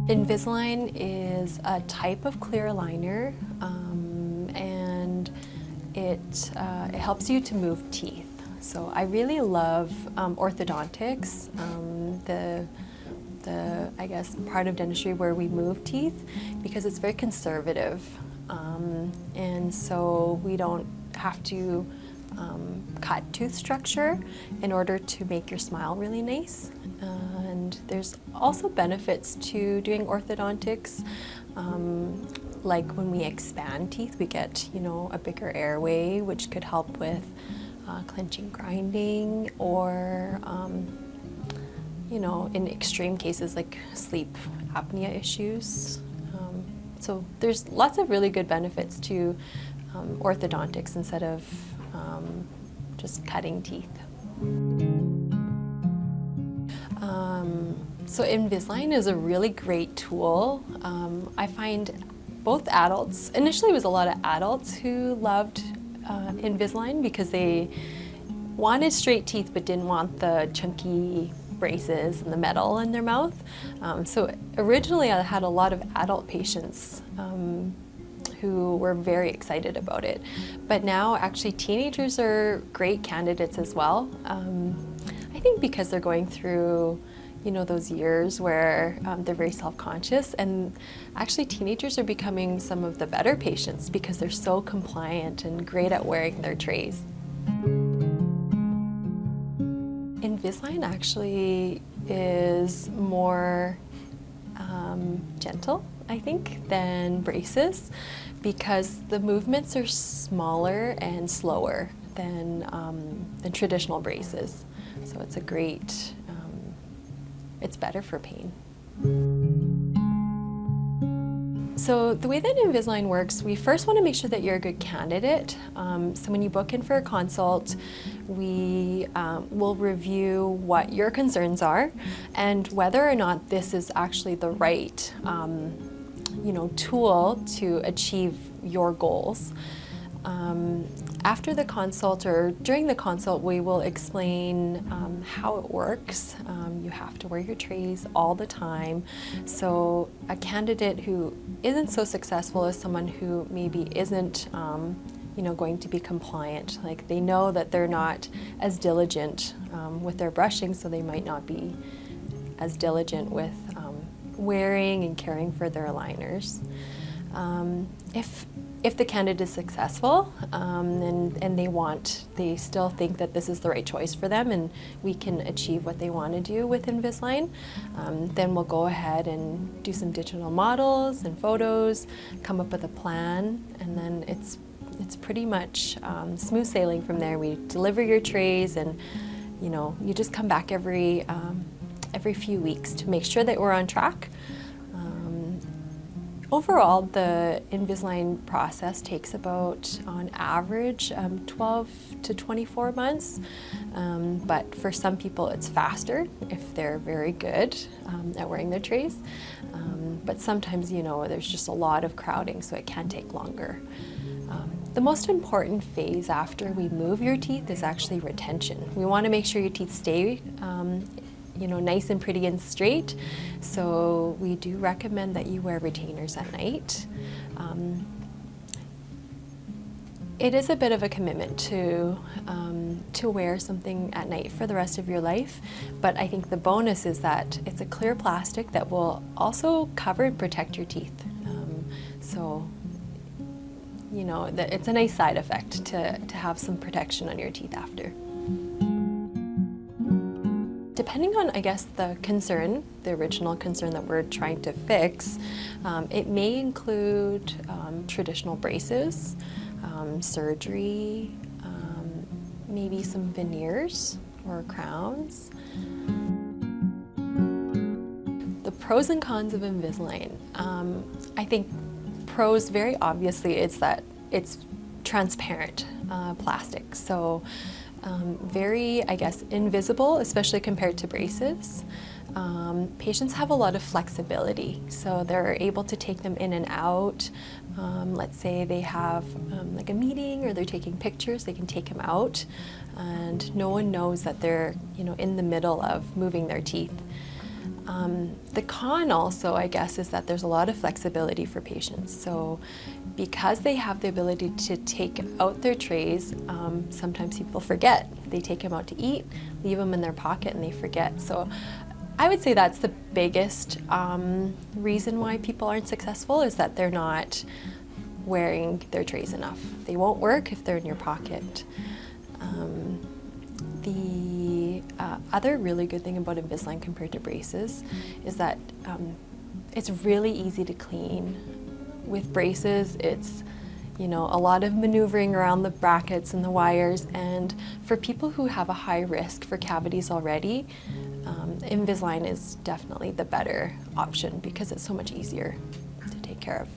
Invisalign is a type of clear aligner, and it helps you to move teeth. So I really love orthodontics, the I guess part of dentistry where we move teeth, because it's very conservative, and so we don't have to cut tooth structure in order to make your smile really nice. And there's also benefits to doing orthodontics. Like when we expand teeth, we get, a bigger airway, which could help with clenching, grinding, or, in extreme cases like sleep apnea issues. So there's lots of really good benefits to orthodontics instead of just cutting teeth. So Invisalign is a really great tool. I find both adults, initially it was a lot of adults who loved Invisalign because they wanted straight teeth but didn't want the chunky braces and the metal in their mouth. So originally I had a lot of adult patients who were very excited about it. But now actually teenagers are great candidates as well. I think because they're going through those years where they're very self-conscious, and actually teenagers are becoming some of the better patients because they're so compliant and great at wearing their trays. Invisalign actually is more gentle, I think, than braces because the movements are smaller and slower than traditional braces. So it's a great, it's better for pain. So the way that Invisalign works, we first want to make sure that you're a good candidate. So when you book in for a consult, we will review what your concerns are and whether or not this is actually the right tool to achieve your goals. After the consult or during the consult, we will explain how it works. You have to wear your trays all the time. So a candidate who isn't so successful is someone who maybe isn't going to be compliant. Like they know that they're not as diligent with their brushing, so they might not be as diligent with wearing and caring for their aligners. If the candidate is successful and they still think that this is the right choice for them and we can achieve what they want to do with Invisalign, then we'll go ahead and do some digital models and photos, come up with a plan, and then it's pretty much smooth sailing from there. We deliver your trays, and you just come back every few weeks to make sure that we're on track. Overall, the Invisalign process takes about, on average, 12 to 24 months, but for some people it's faster if they're very good at wearing their trays. But sometimes, there's just a lot of crowding, so it can take longer. The most important phase after we move your teeth is actually retention. We want to make sure your teeth stay nice and pretty and straight. So we do recommend that you wear retainers at night. It is a bit of a commitment to wear something at night for the rest of your life, but I think the bonus is that it's a clear plastic that will also cover and protect your teeth. It's a nice side effect to have some protection on your teeth after. Depending on, I guess, the concern, the original concern that we're trying to fix, it may include traditional braces, surgery, maybe some veneers or crowns. The pros and cons of Invisalign. I think pros, very obviously, is that it's transparent plastic. So very, I guess, invisible, especially compared to braces. Patients have a lot of flexibility, so they're able to take them in and out. Let's say they have like a meeting or they're taking pictures, they can take them out, and no one knows that they're in the middle of moving their teeth. The con also, I guess, is that there's a lot of flexibility for patients. So because they have the ability to take out their trays, sometimes people forget. They take them out to eat, leave them in their pocket, and they forget. So I would say that's the biggest reason why people aren't successful, is that they're not wearing their trays enough. They won't work if they're in your pocket. The other really good thing about Invisalign compared to braces is that it's really easy to clean. With braces, it's a lot of maneuvering around the brackets and the wires, and for people who have a high risk for cavities already, Invisalign is definitely the better option because it's so much easier to take care of.